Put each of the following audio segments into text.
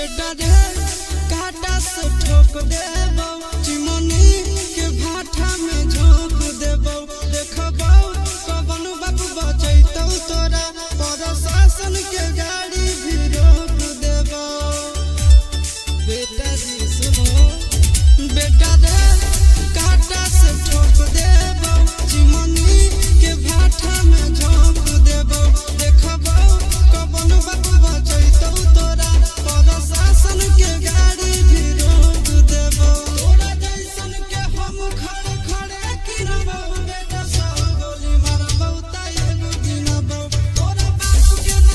बेटा रे काटा से ठोक देबो चिमनी के भाटा में झोंक देबो देखबो कवन बाबू बचैतौ तोरा प्रशासन के गाड़ी भी रोक देबो बेटा जी सुनो बेटा रे काटा से ठोक देबो चिमनी के भाटा में झोंक देबो देखबो कवन बाबू बचैतौ तोरा प्रशासन के गाड़ी भी रोक देबो तोरा जैसन के हम खड़े खड़े गिनबो बेटा सौ गोली मारबो त एगो गिनबो तोरा बाप के न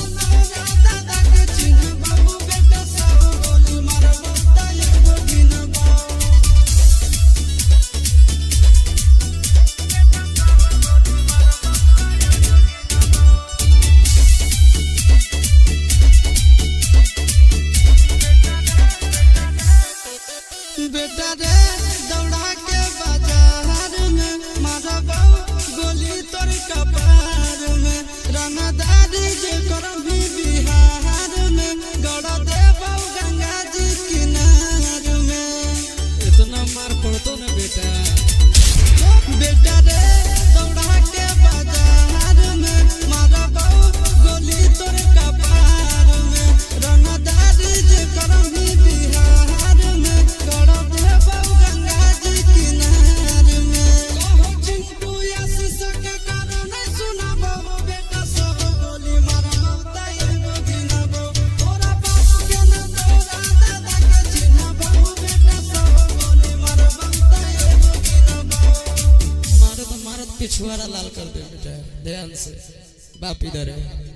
दादा के चिन्हबो बेटा सौ गोली मारबो त एगो गिनबो बेटा रे दौड़ा के बाजार में मारबो गोली तोर कपार में रंगदारी जे करबी बिहार में गड़ देबो गंगा जी किनार में इतना मार पड़तो ना बेटा बेटा रे दौड़ा के बाजार में मारबो गोली तोर कपार में रंगदारी जे करबी बिहार में गड़ देबो गंगा जी किनार में कहो चिंटू आशीष के कारण सुनाबो बेटा सौ गोली मारबो त एगो गिनबो तोरा बाप के न तोरा दादा के चिन्हबो बेटा सौ गोली मारबो त एगो गिनबो मारत पिछुआरा लाल कर दे बेटा ध्यान से बाप इधर है।